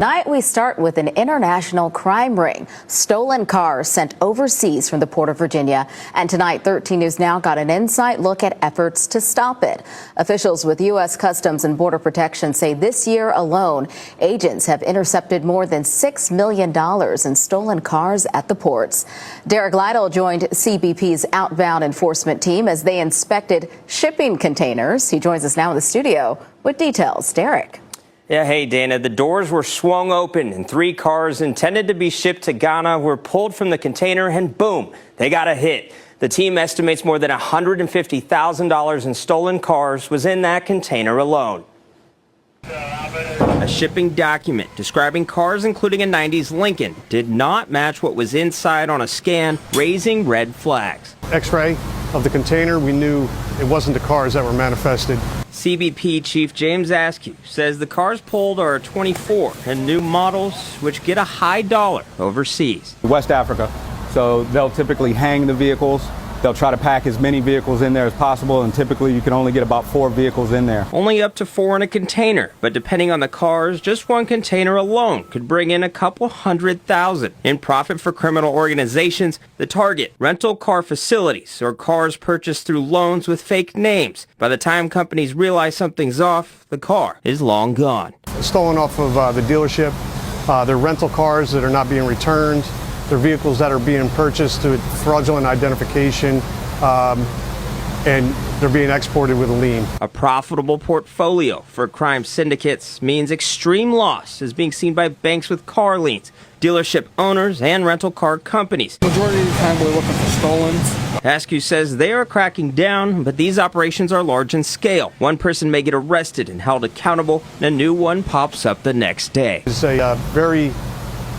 Tonight we start with an international crime ring. Stolen cars sent overseas from the Port of Virginia. And tonight 13 News Now got an inside look at efforts to stop it. Officials with U.S. Customs and Border Protection say this year alone, agents have intercepted more than $6 million in stolen cars at the ports. Derek Lytle joined CBP's outbound enforcement team as they inspected shipping containers. He joins us now in the studio with details. Derek. Yeah, hey, Dana. The doors were swung open and 3 cars intended to be shipped to Ghana were pulled from the container and boom, they got a hit. The team estimates more than $150,000 in stolen cars was in that container alone. A shipping document describing cars including a 90s Lincoln did not match what was inside on a scan, raising red flags. X-ray of the container, we knew it wasn't the cars that were manifested. CBP Chief James Askew says the cars pulled are 24 and new models which get a high dollar overseas. West Africa, so they'll typically hang the vehicles. They'll try to pack as many vehicles in there as possible, and typically you can only get about 4 vehicles in there. Only up to 4 in a container, but depending on the cars, just one container alone could bring in a couple $100,000 in profit for criminal organizations. The target, rental car facilities or cars purchased through loans with fake names. By the time companies realize something's off, the car is long gone. Stolen off of the dealership. They're rental cars that are not being returned. They're vehicles that are being purchased through fraudulent identification, and they're being exported with a lien. A profitable portfolio for crime syndicates means extreme loss is being seen by banks with car liens, dealership owners, and rental car companies. Majority of the time we're looking for stolen. Askew says they are cracking down, but these operations are large in scale. One person may get arrested and held accountable, and a new one pops up the next day. It's a very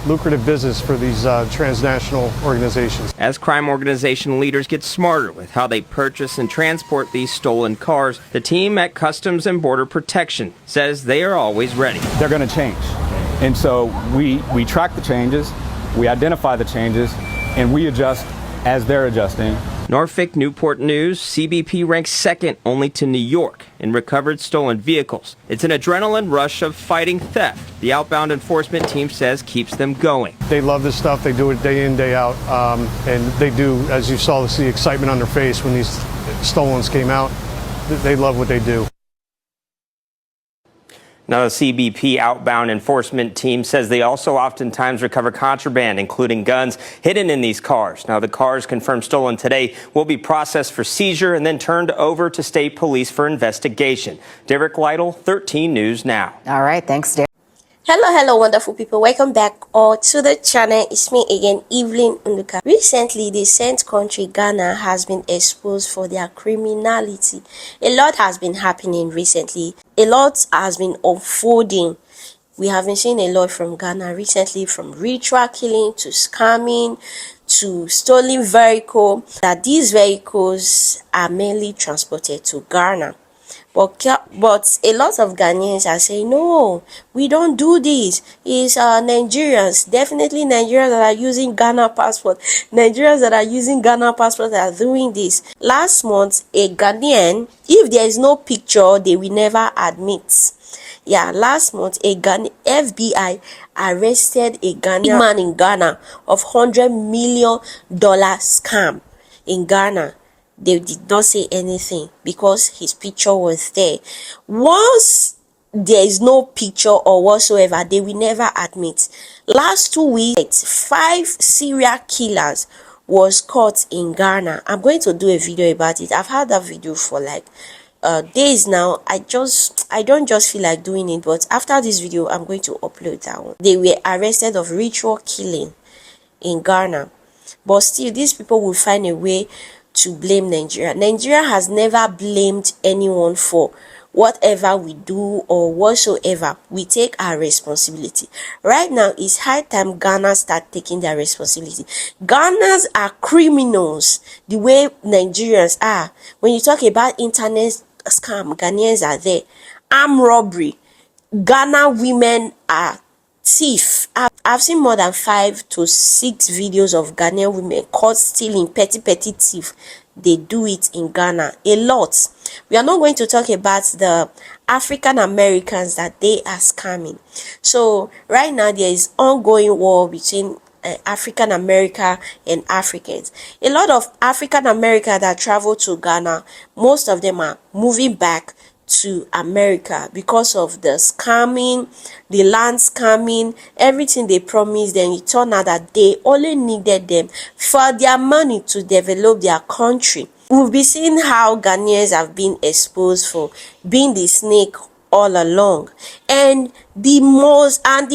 lucrative business for these transnational organizations. As crime organization leaders get smarter with how they purchase and transport these stolen cars, the team at Customs and Border Protection says they are always ready. They're going to change. And so we track the changes, we identify the changes, and we adjust as they're adjusting. Norfolk Newport News, CBP ranks second only to New York in recovered stolen vehicles. It's an adrenaline rush of fighting theft. The outbound enforcement team says keeps them going. They love this stuff. They do it day in, day out. And they do, as you saw, the excitement on their face when these stolens came out. They love what they do. Now, the CBP outbound enforcement team says they also oftentimes recover contraband, including guns, hidden in these cars. Now, the cars confirmed stolen today will be processed for seizure and then turned over to state police for investigation. Derek Lytle, 13 News Now. All right, thanks, Derek. Hello, wonderful people. Welcome back all to the channel. It's me again, Evelyn Unduka. Recently, the saint country Ghana has been exposed for their criminality. A lot has been happening recently. A lot has been unfolding. We have been seeing a lot from Ghana recently, from ritual killing to scamming to stolen vehicle. That these vehicles are mainly transported to Ghana. But a lot of Ghanaians are saying, no, we don't do this. It's Nigerians, definitely Nigerians that are using Ghana passport. Nigerians that are using Ghana passport are doing this. Last month, a Ghanaian, if there is no picture, they will never admit. Yeah, last month, a FBI arrested a Ghanaian man in Ghana of $100 million scam in Ghana. They did not say anything because his picture was there. Once there is no picture or whatsoever, they will never admit. Last 2 weeks, 5 serial killers was caught in Ghana. I'm going to do a video about it. I've had that video for like days now. I don't just feel like doing it, but after this video, I'm going to upload that one. They were arrested of ritual killing in Ghana. But still, these people will find a way to blame Nigeria. Nigeria has never blamed anyone for whatever we do or whatsoever. We take our responsibility. Right now, it's high time Ghana start taking their responsibility. Ghanaians are criminals the way Nigerians are. When you talk about internet scam, Ghanaians are there. Armed robbery. Ghana women are thief. I've seen more than 5 to 6 videos of Ghanaian women caught stealing, petty thief. They do it in Ghana a lot. We are not going to talk about the African Americans that they are scamming. So right now there is ongoing war between African America and Africans. A lot of African America that travel to Ghana, most of them are moving back to America because of the scamming, the land scamming, everything they promised them. It turned out that they only needed them for their money to develop their country. We've been seeing how Ghanaians have been exposed for being the snake all along, and the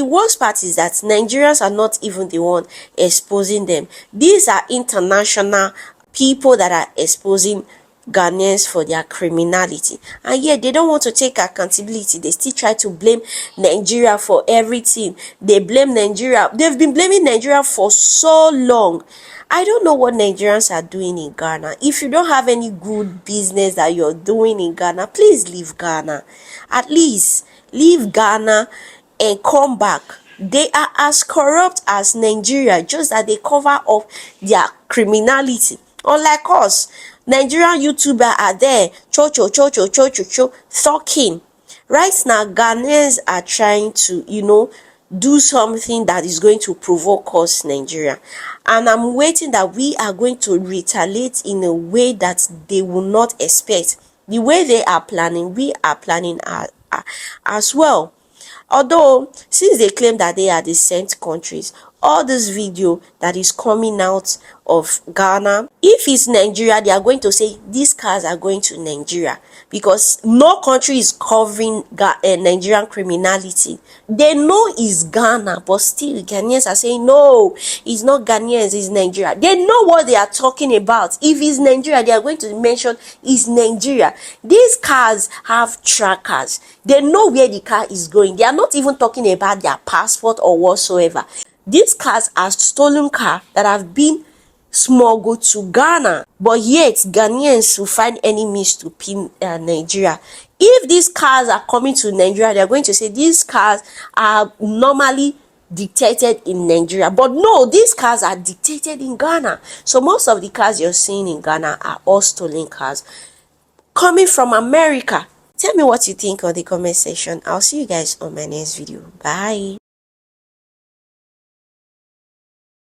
worst part is that Nigerians are not even the one exposing them. These are international people that are exposing Ghanaians for their criminality, and yet they don't want to take accountability. They still try to blame Nigeria for everything. They blame Nigeria. They've been blaming Nigeria for so long. I don't know what Nigerians are doing in Ghana. If you don't have any good business that you're doing in Ghana, please leave Ghana. At least leave Ghana and come back. They are as corrupt as Nigeria, just that they cover up their criminality. Unlike us, Nigerian YouTubers are there, talking. Right now, Ghanaians are trying to, do something that is going to provoke us, Nigeria. And I'm waiting that we are going to retaliate in a way that they will not expect. The way they are planning, we are planning as well. Although, since they claim that they are the sent countries, all this video that is coming out of Ghana, if it's Nigeria, they are going to say these cars are going to Nigeria because no country is covering Nigerian criminality. They know it's Ghana, but still Ghanaians are saying no, it's not Ghanaians, it's Nigeria. They know what they are talking about. If it's Nigeria, they are going to mention it's Nigeria. These cars have trackers. They know where the car is going. They are not even talking about their passport or whatsoever. These cars are stolen cars that have been smuggled to Ghana, but yet Ghanaians will find any means to pin Nigeria. If these cars are coming to Nigeria, they are going to say these cars are normally dictated in Nigeria, but no, these cars are dictated in Ghana. So most of the cars you're seeing in Ghana are all stolen cars coming from America. Tell me what you think on the comment section. I'll see you guys on my next video. Bye.